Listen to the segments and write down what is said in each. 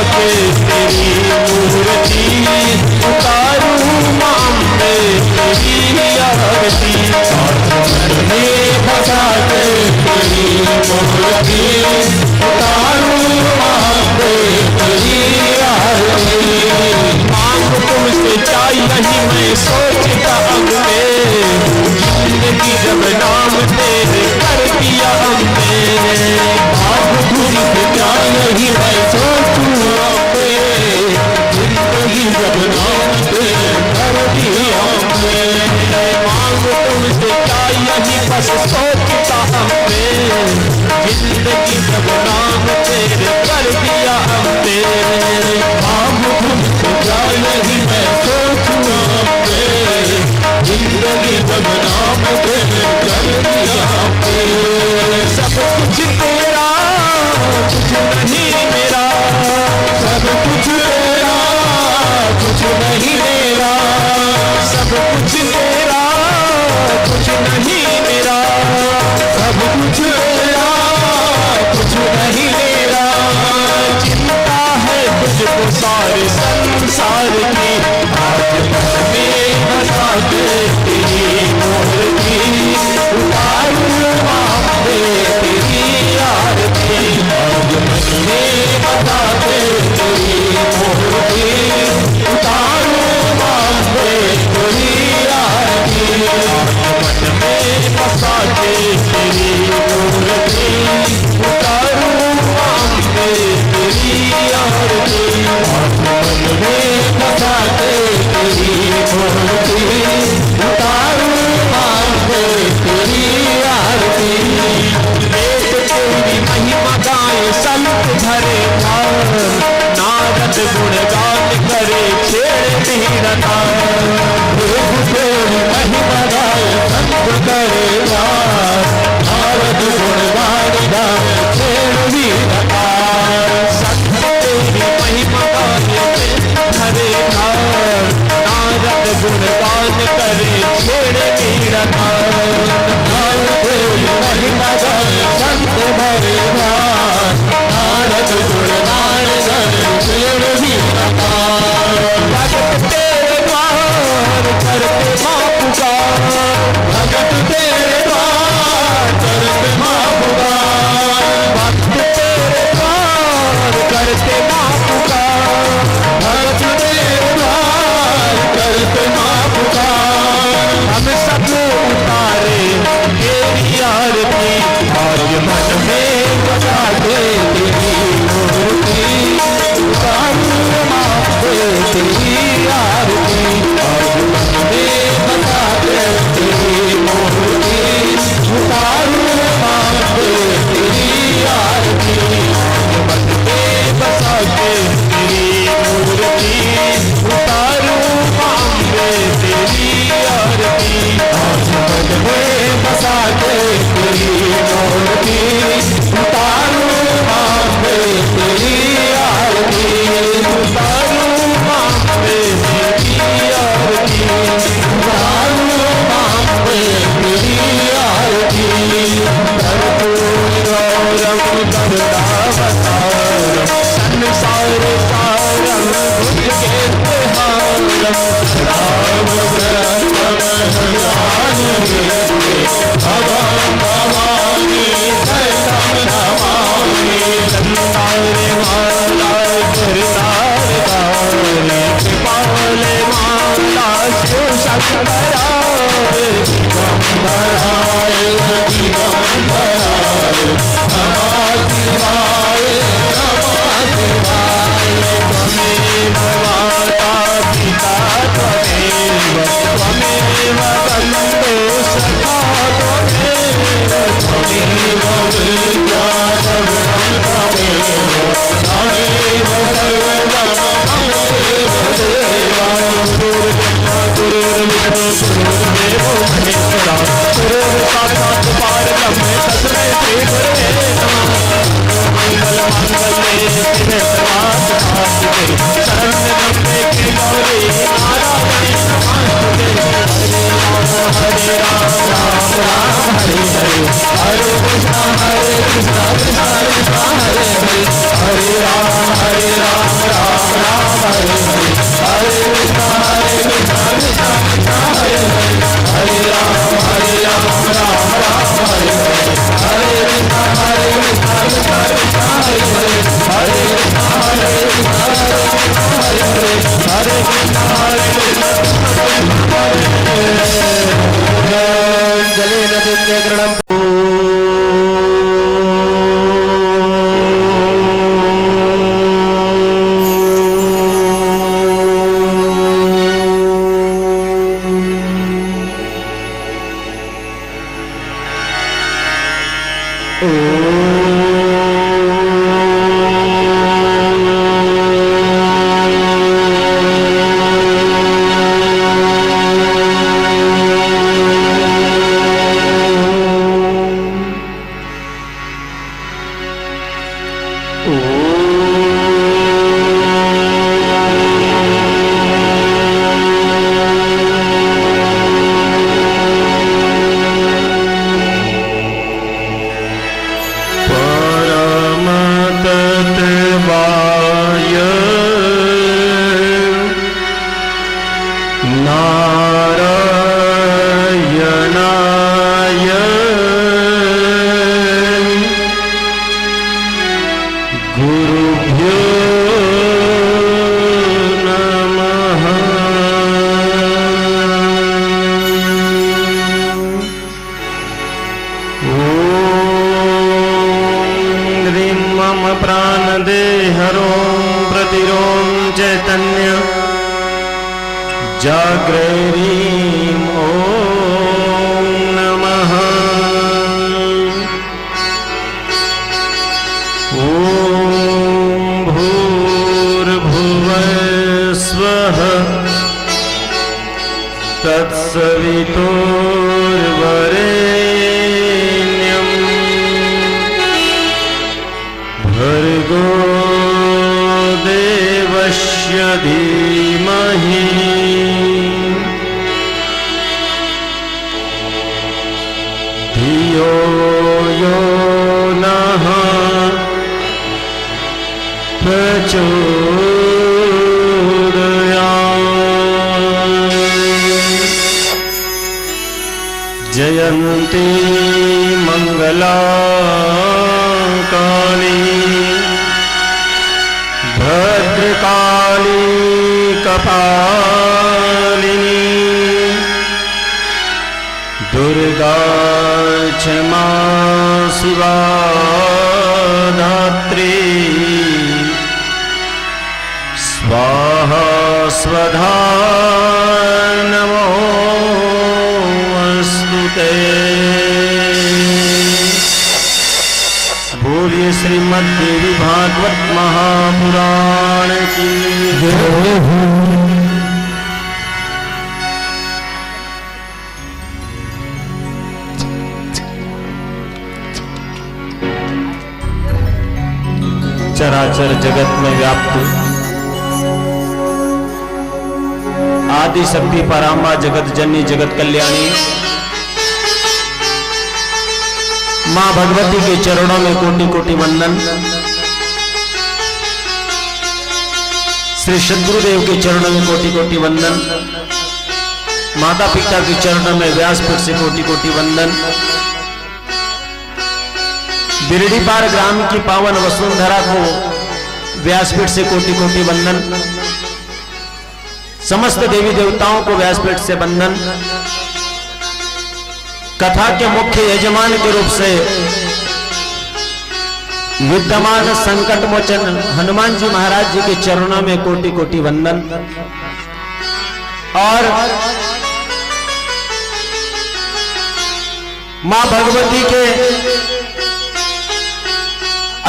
के तेरी मूर्ति उतारूं माँ में तेरी आरती। में बसा के तेरी मूर्ति उतारूं माँ में तेरी आरती। मांग तुमसे चाहिए ही मैं सोचता हमने, जिंदगी जब नाम तेरे कर दिया हमने। मांग तुमसे चाहिए ही मैं सोचूं हमने, जिंदगी जब नाम तेरे कर दिया हमने। मांग तुमसे चाहिए ही बस सोचता हमने, जिंदगी जब नाम तेरे कर दिया हमने। मांग तुमसे चाहिए ही मैं सोचूं हमने, जिंदगी जब नाम तेरे कर दिया हमने। सब कुछ तेरा कुछ नहीं मेरा, सब कुछ तेरा कुछ नहीं मेरा, सब कुछ तेरा कुछ नहीं मेरा, सब कुछ तेरा कुछ नहीं मेरा। चिंता है तुझको सारे संसार की, आज मन में बसा के तेरी मूर्ति उतारूं माँ में तेरी आरती। आज मन में बसा के तेरी मूर्ति उतारूं माँ में तेरी आरती। मन में बसा के तेरी मूर्ति उतारूं माँ में तेरी आरती। मन में बसा के तेरी मूर्ति उतारूं माँ में तेरी आरती। वेद तेरी महिमा गाए संत धरे ध्यान, नारद गुणगान करे छेड़ मेरा नाम। वेद तेरी महिमा गाए संत धरे ध्यान, नारद गुणगान गाए छेड़ मेरा नाम। संत तेरी महिमा गाए धरे ध्यान, नारद गुणगान करे छेड़ मेरा नाम। नारद तेरी महिमा गाए संत धरे ध्यान, नारद गुणगान करे छेड़ मेरा नाम। भगत तेरे द्वार करते माँ पुकार, भगत तेरे द्वार करते माँ पुकार। भक्त तेरे द्वार करते माँ पुकार, भक्त तेरे द्वार करते माँ पुकार। हम सब उतारे तेरी आरती, आज मन में बसा के तेरी मूर्ति उतारूं माँ में तेरी आरती। आज मन में बसा के तेरी मूर्ति उतारूं माँ में तेरी आरती। मन में बसा के तेरी मूर्ति उतारूं माँ में तेरी आरती। आज मन में बसा के तेरी मूर्ति उतारूं माँ में तेरी आरती। उतारूं माँ में तेरी आरती, उतारूं माँ में तेरी आरती। कर्पूर गौरम करुणावतारम, संसार सारम भुजगेन्द्रहारम। राम ब्रह्म ज्ञानी भगवान भवानी शरणं नमामि। नंदारे माला गिरनार दारे, कृपाले माला शिव शंकराय। दिगंबराय दिगंबराय नमः शिवाय नमः शिवाय। त्वमेव माता पिता त्वमेव, त्वमेव बन्धु सखा त्वमेव, त्वमेव विद्या सर्वं त्वमेव, त्वमेव सर्वं त्वमेव देवा। गुरुर्ब्रह्मा गुरुर्विष्णु गुरुर्देवो महेश्वरः, गुरुर्देवो जागरणम जाग्रैरीं ॐ नमः। ॐ भूर्भुवस्वः तत्सवितुर्वरेण्यं भर्गो देवस्य धीमहि धियो यो नः प्रचोदयात्। जयन्ती मंगला काली भद्रकाली कपालिनी दुर्गा क्षमा शिवा धात्री स्वाहा स्वधा नमोस्तुते। बोलिए श्रीमद् देवी भागवत महापुराण की जय। चराचर जगत में व्याप्त आदि शक्ति पराम्बा जगत जननी जगत कल्याणी मां भगवती के चरणों में कोटि कोटि वंदन। श्री सद्गुरुदेव के चरणों में कोटि कोटि वंदन। माता पिता के चरणों में व्यासपीठ से कोटि कोटि वंदन। बिरडीपार ग्राम की पावन वसुंधरा को व्यासपीठ से कोटि कोटि वंदन। समस्त देवी देवताओं को व्यासपीठ से वंदन। कथा के मुख्य यजमान के रूप से विद्यमान संकट मोचन हनुमान जी महाराज जी के चरणों में कोटि कोटि वंदन। और मां भगवती के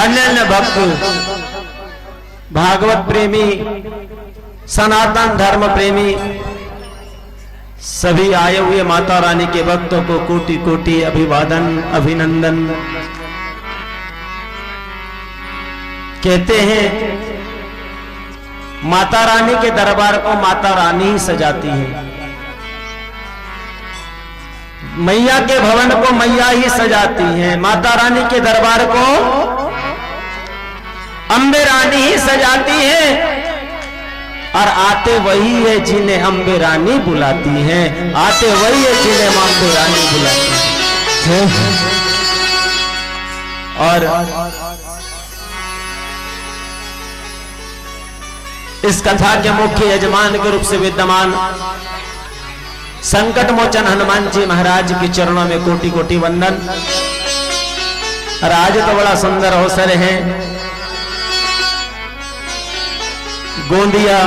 अन्य भक्त भागवत प्रेमी सनातन धर्म प्रेमी सभी आए हुए माता रानी के भक्तों को कोटि कोटि अभिवादन अभिनंदन। कहते हैं माता रानी के दरबार को माता रानी ही सजाती है। मैया के भवन को मैया ही सजाती हैं। माता रानी के दरबार को अम्बे रानी ही सजाती है। और आते वही है जिन्हें अम्बे रानी बुलाती हैं। आते वही है जिन्हें अम्बे रानी बुलाती है। और इस कथा के मुख्य यजमान के रूप से विद्यमान संकट मोचन हनुमान जी महाराज के चरणों में कोटि कोटि वंदन। और आज तो बड़ा सुंदर अवसर है, गोंदिया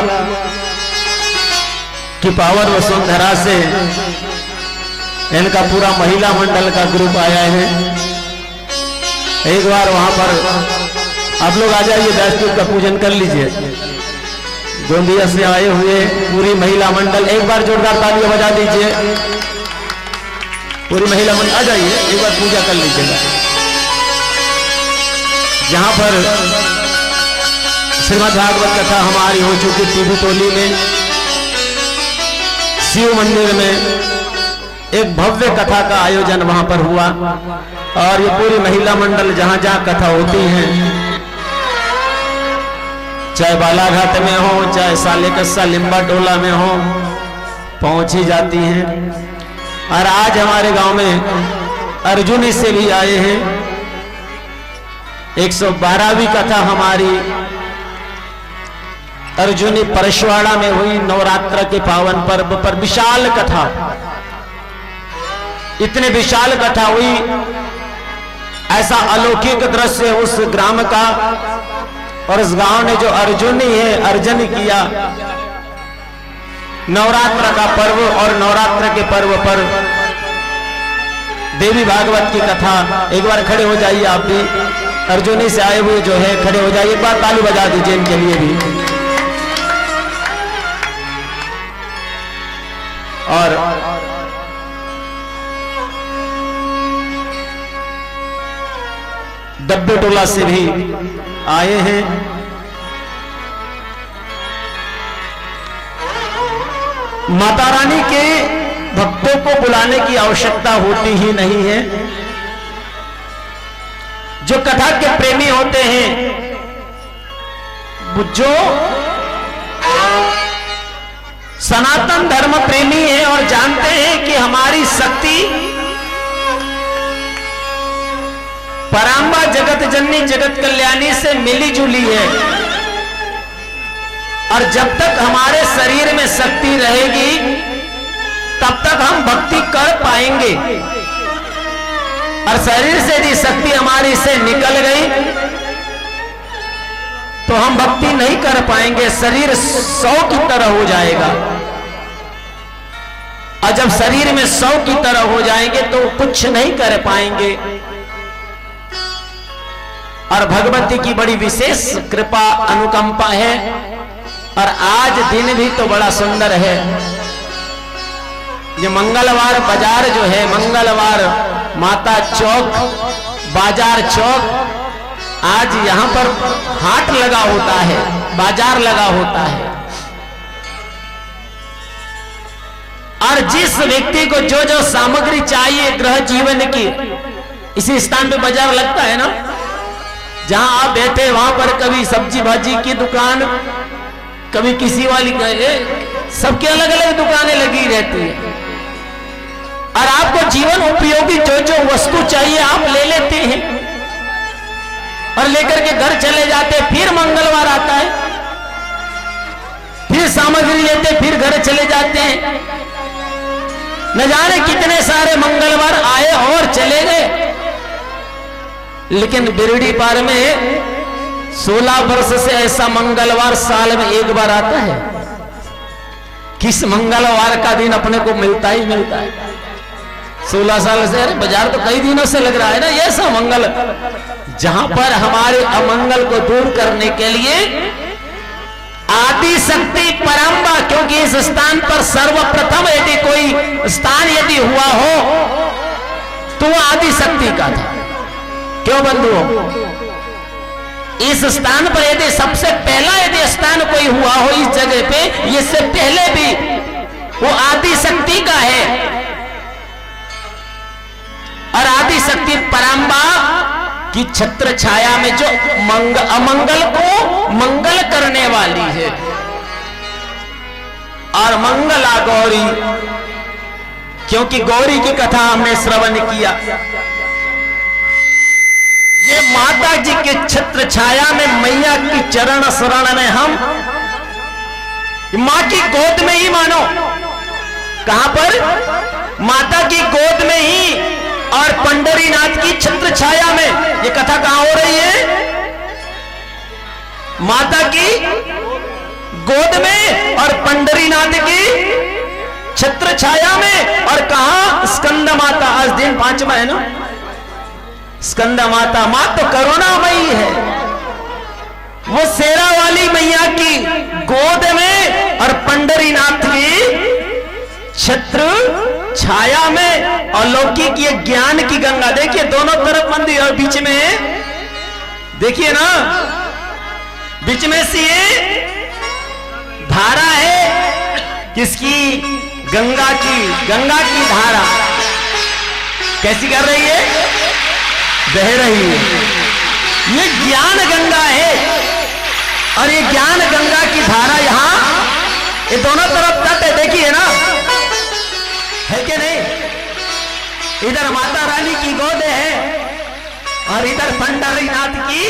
की पावन वसुंधरा से इनका पूरा महिला मंडल का ग्रुप आया है। एक बार वहां पर आप लोग आ जाइए, व्यासपीठ का पूजन कर लीजिए। गोंदिया से आए हुए पूरी महिला मंडल, एक बार जोरदार तालियां बजा दीजिए। पूरी महिला मंडल आ जाइए, एक बार पूजा कर लीजिएगा। जहां पर श्रीमद् भागवत कथा हमारी हो चुकी टीवी टोली में, शिव मंदिर में एक भव्य कथा का आयोजन वहां पर हुआ। और ये पूरी महिला मंडल जहां जहां कथा होती है, चाहे बालाघाट में हो, चाहे सालेकस्सा लिम्बा टोला में हो, पहुंच ही जाती हैं। और आज हमारे गांव में अर्जुनी से भी आए हैं। 112वीं कथा हमारी अर्जुनी परशवाड़ा में हुई, नवरात्र के पावन पर्व पर विशाल कथा, इतने विशाल कथा हुई, ऐसा अलौकिक दृश्य उस ग्राम का। और उस गांव ने जो अर्जुनी है, अर्जन किया नवरात्र का पर्व। और नवरात्र के पर्व पर देवी भागवत की कथा, एक बार खड़े हो जाइए आप भी, अर्जुनी से आए हुए जो है खड़े हो जाइए, एक बार ताली बजा दीजिए इनके लिए भी। और डब्बे टोला से भी आए हैं। माता रानी के भक्तों को बुलाने की आवश्यकता होती ही नहीं है। जो कथा के प्रेमी होते हैं, जो सनातन धर्म प्रेमी है और जानते हैं कि हमारी शक्ति परांबा जगत जननी जगत कल्याणी से मिली जुली है। और जब तक हमारे शरीर में शक्ति रहेगी तब तक हम भक्ति कर पाएंगे। और शरीर से यदि शक्ति हमारी से निकल गई तो हम भक्ति नहीं कर पाएंगे, शरीर 100 की तरह हो जाएगा। और जब शरीर में 100 की तरह हो जाएंगे तो कुछ नहीं कर पाएंगे। और भगवती की बड़ी विशेष कृपा अनुकंपा है। और आज दिन भी तो बड़ा सुंदर है। ये मंगलवार बाजार जो है, मंगलवार माता चौक, बाजार चौक, आज यहां पर हाट लगा होता है, बाजार लगा होता है। और जिस व्यक्ति को जो जो सामग्री चाहिए गृह जीवन की, इसी स्थान पे बाजार लगता है ना, जहां आप बैठे वहां पर कभी सब्जी भाजी की दुकान, कभी किसी वाली, सबके अलग अलग दुकानें लगी रहती है। और आपको जीवन उपयोगी जो जो वस्तु चाहिए आप ले लेते हैं और लेकर के घर चले जाते। फिर मंगलवार आता है, फिर सामग्री लेते, फिर घर चले जाते हैं। न जाने कितने सारे मंगलवार आए और चले गए। लेकिन बिरडी पार में 16 वर्ष से ऐसा मंगलवार साल में एक बार आता है। किस मंगलवार का दिन अपने को मिलता ही मिलता है। 16 साल से, अरे बाजार तो कई दिनों से लग रहा है ना, ये ऐसा मंगल जहां पर हमारे अमंगल को दूर करने के लिए आदि शक्ति परंबा, क्योंकि इस स्थान पर सर्वप्रथम यदि कोई स्थान यदि हुआ हो तो वो आदि शक्ति का था। क्यों बंधुओं? इस स्थान पर यदि सबसे पहला यदि स्थान कोई हुआ हो इस जगह पे, इससे पहले भी वो आदि शक्ति का है। और आदि शक्ति परांबा की छत्र छाया में जो अमंगल को मंगल करने वाली है। और मंगला गौरी, क्योंकि गौरी की कथा हमने श्रवण किया। ये माता जी के छत्र छाया में, मैया की चरण शरण में हम मां की गोद में ही मानो कहां पर? माता की गोद में ही और पंढरीनाथ की छत्र छाया में। ये कथा कहां हो रही है? माता की गोद में और पंढरीनाथ की छत्र छाया में। और कहा? स्कंद माता। आज दिन 5वां है ना? स्कंद माता, मां तो करुणामयी है। वो शेरा वाली मैया की गोद में और पंढरीनाथ की छत्र छाया में। अलौकिक ये ज्ञान की गंगा। देखिए दोनों तरफ मंदिर और बीच में देखिए ना, बीच में से ये धारा है किसकी? गंगा की धारा कैसी कर रही है? बह रही है। ये ज्ञान गंगा है और ये ज्ञान गंगा की धारा यहां, ये दोनों तरफ तट है, देखिए ना, है कि नहीं? इधर माता रानी की गोद है और इधर पंढरीनाथ की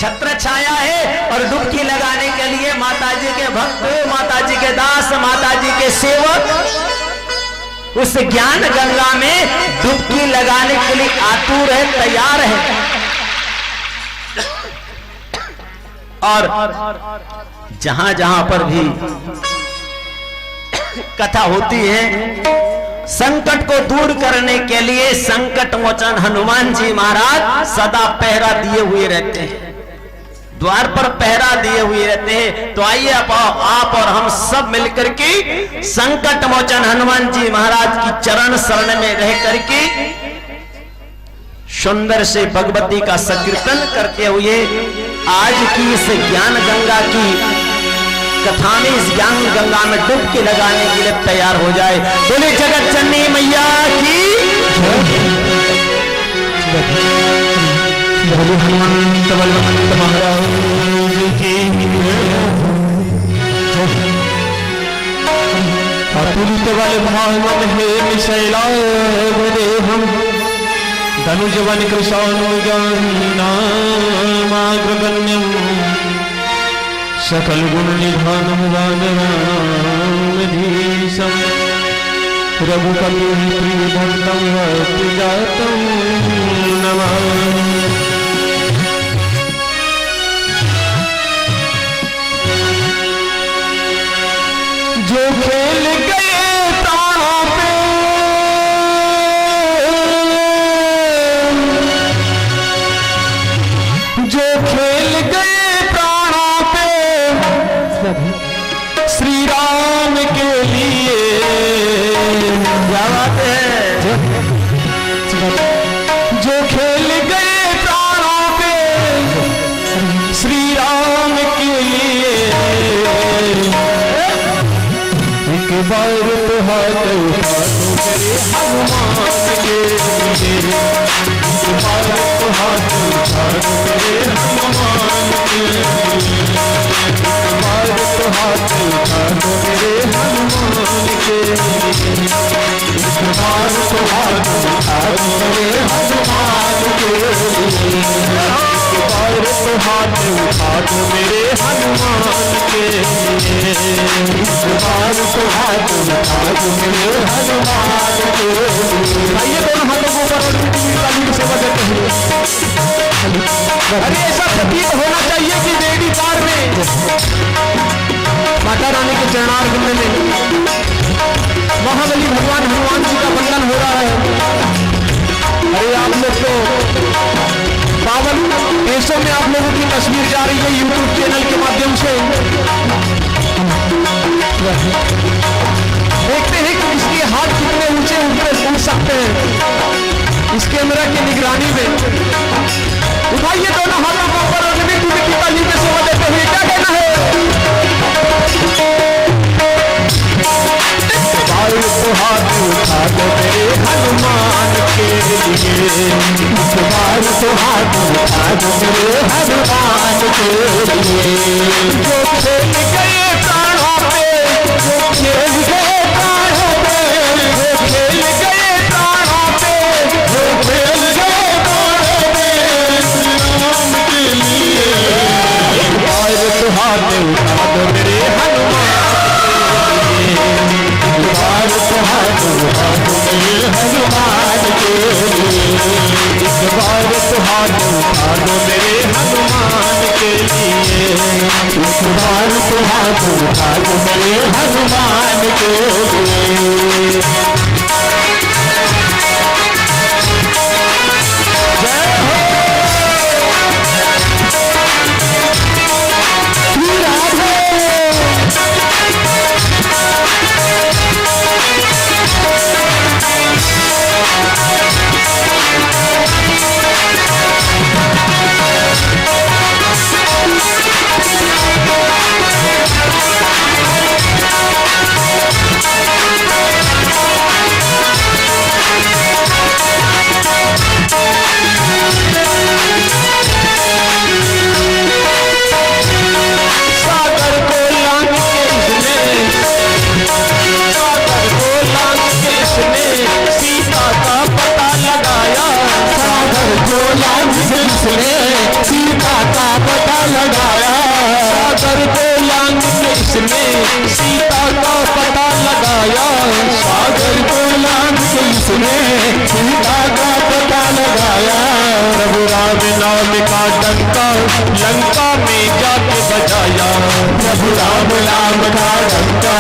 छत्र छाया है। और डुबकी लगाने के लिए माताजी के भक्त, माताजी के दास, माताजी के सेवक उस ज्ञान गंगा में डुबकी लगाने के लिए आतुर है, तैयार है। और जहां जहां पर भी कथा होती है, संकट को दूर करने के लिए संकट मोचन हनुमान जी महाराज सदा पहरा दिए हुए रहते हैं, द्वार पर पहरा दिए हुए रहते हैं। तो आइए आप और हम सब मिलकर के संकट मोचन हनुमान जी महाराज की चरण शरण में रह करके सुंदर से भगवती का संकीर्तन करते हुए आज की इस ज्ञान गंगा की कथा में, इस ज्ञान गंगा में डुबकी लगाने के लिए तैयार हो जाए। बोले जगत जननी मैया की हनुमंत बलवंत महाराज की अतुलित बल भावन हे मिशैलादेहम धनुजवन कृशानुजामाग्रगण्यम सकल गुण निधानम रामधीशम रघुपति प्रिय भक्तम जातम नमामि। जो खेल गए प्राणों पे, जो खेल गए प्राणों पे श्री राम के लिए, क्या बात है? जो खेल गए प्राणों पे श्री राम के लिए, एक बार तो हाथ उठा दो मेरे हनुमान के लिए, एक बार तो हाथ उठा दो मेरे हनुमान के लिए, एक बार तो हाथ उठा दो मेरे हनुमान के लिए, एक बार तो हाथ उठा दो मेरे हनुमान के लिए, एक बार तो हाथ उठा दो मेरे हनुमान के लिए, एक बार तो हाथ उठा दो मेरे हनुमान के लिए। आइए दोनों हाथों को ऊपर और काली की सेवा करते हुए, अरे ऐसा प्रतीत होना चाहिए कि बेड़ी पार में माता रानी के चरणार्घ में महाबली भगवान हनुमान जी का वंदन हो रहा है। अरे आप लोग तो पावन देशों में आप लोगों की तस्वीर जा रही है यूट्यूब चैनल के माध्यम से। देखते हैं कि इसके हाथ कितने ऊंचे उठ सकते हैं इस कैमरा की निगरानी में। उठाइए दोनों हाथों को ऊपर और डुबकी की ताली में सेवा देते हुए क्या कहना है? तो हाथ उठा दो मेरे हनुमान के लिए, बार तो हाथ उठा दो मेरे हनुमान के लिए। जो खेल गए प्राणों पे, जो खेल गए प्राणों पे, जो खेल गए प्राणों पे, जो खेल गए प्राणों पे राम के लिए, बार तो हाथ उठा दो मेरे हनुमान के लिए, बार एक बार तो हाथ उठा दो मेरे हनुमान के लिए। जय हो श्री राधे। सीता का पता लगाया, सागर को लांग के इसने सीता का पता लगाया, सागर को लांग के इसने सीता का पता लगाया। प्रभु राम नाम का डंका लंका में जाके बजाया, प्रभु राम नाम का डंका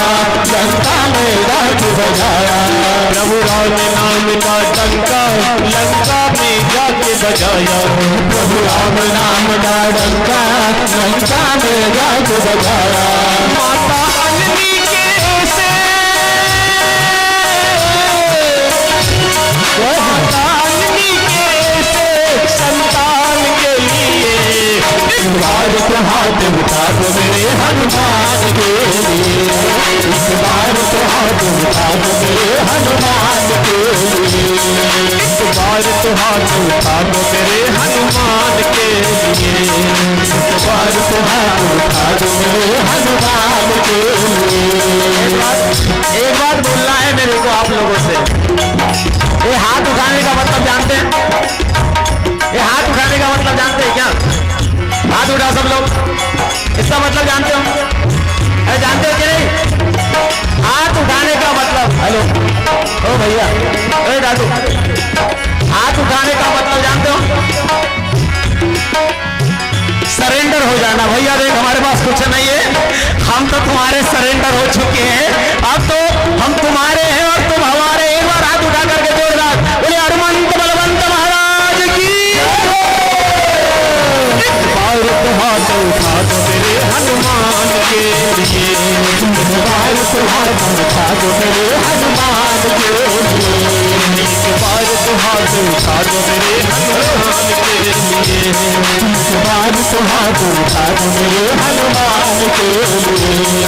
लंका में जाके बजाया, प्रभु राम नाम का डंका लंका में जाके बजाया, प्रभु राम नाम का डंका लंका में जाके बजाया। माता अन्नी के से माता अन्नी के से संतान के लिए एक बार तो हाथ उठा दो मेरे हनुमान के लिए, एक बार तो हाथ उठा दो मेरे हनुमान के लिए, एक बार तो हाथ उठा दो मेरे हनुमान के लिए, एक बार तो हाथ उठा दो मेरे हनुमान के लिए। एक बात बोलना है मेरे को आप लोगों से। ये हाथ उठाने का मतलब जानते हैं? ये हाथ उठाने का मतलब जानते हैं क्या? हाथ उठा सब लोग, इसका मतलब जानते हो? अरे जानते हो कि नहीं? हाथ उठाने का मतलब, हेलो ओ भैया, अरे दादू, हाथ उठाने का मतलब जानते हो? सरेंडर हो जाना। भैया देख हमारे पास कुछ नहीं है, हम तो तुम्हारे सरेंडर हो चुके हैं, अब तो हम तुम्हारे हैं और तुम हमारे। एक बार हाथ उठा करके जोरदार बोले हनुमंत बलवंत महाराज की। एक बार तो हाथ उठा दो मेरे हनुमान के लिए, एक बार तो हाथ उठा दो मेरे हनुमान के लिए, एक बार तो हाथ उठा दो मेरे हनुमान के लिए, एक बार तो हाथ उठा दो मेरे हनुमान के लिए।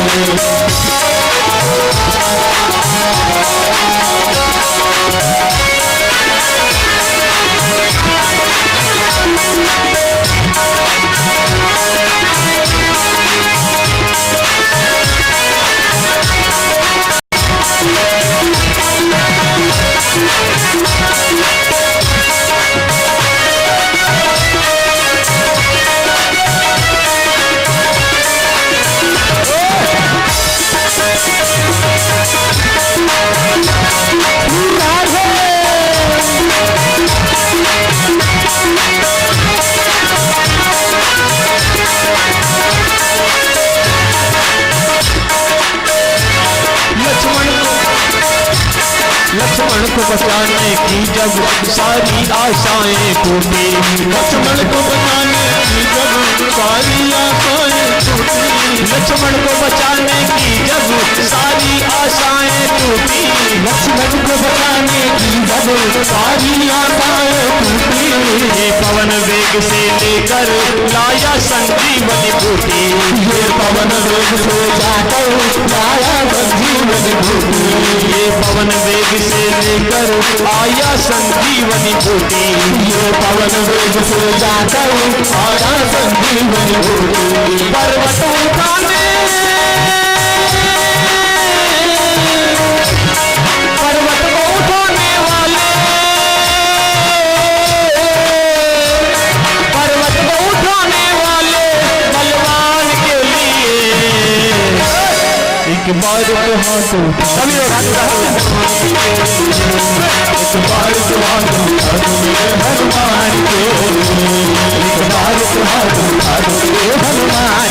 लक्ष्मण को बचाने की जब सारी आशाएं टूटी, लक्ष्मण को बचाने की जब सारी आशाएं टूटी, लक्ष्मण को बचाने की जब सारी आशाएं टूटी, लक्ष्मण को बचाने की जब सारी आशाएं टूटी। ये पवन वेग से लेकर लाया संजीवनी बूटी, ये पवन वेग से जाकर लाया संजीवनी बूटी, ये पवन वेग से लेकर आया संजीवनी बूटी, ये पवन वेग से जाकर आया संजीवनी बूटी। पर्वत उठाने पर्वत को उठाने वाले, पर्वत को उठाने वाले बलवान के लिए एक बार तो हाथ उठा, सभी लोग हाथ उठा, एक बार तो हाथ उठा दो मेरे हनुमान के लिए, एक बार तो हाथ उठा दो मेरे हनुमान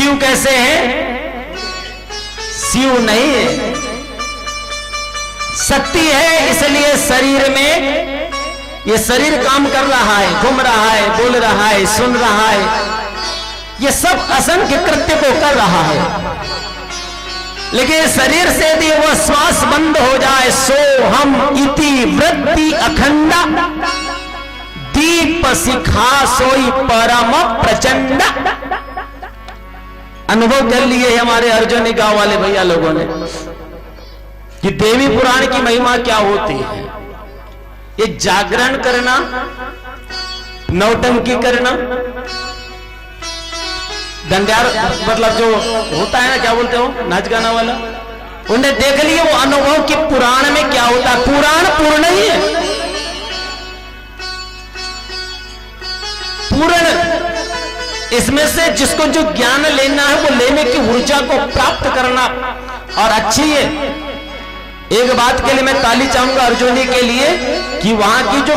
शिव कैसे है? शिव नहीं है, शक्ति है। इसलिए शरीर में ये शरीर काम कर रहा है, घूम रहा है, बोल रहा है, सुन रहा है, ये सब असंख्य कृत्य को कर रहा है। लेकिन शरीर से यदि वह श्वास बंद हो जाए, सो हम इति वृत्ति अखंडा दीप शिखा सोई परम प्रचंड। अनुभव कर लिए हमारे अर्जुनी गांव वाले भैया लोगों ने कि देवी पुराण की महिमा क्या होती है। ये जागरण करना, नौटंकी करना, दंगार मतलब जो होता है ना, क्या बोलते हो, नाच गाना वाला, उन्हें देख लिए वो अनुभव कि पुराण में क्या होता है। पुराण पूर्ण ही है, पूर्ण। इसमें से जिसको जो ज्ञान लेना है वो लेने की ऊर्जा को प्राप्त करना और अच्छी है। एक बात के लिए मैं ताली चाहूंगा अर्जुनी के लिए कि वहां की जो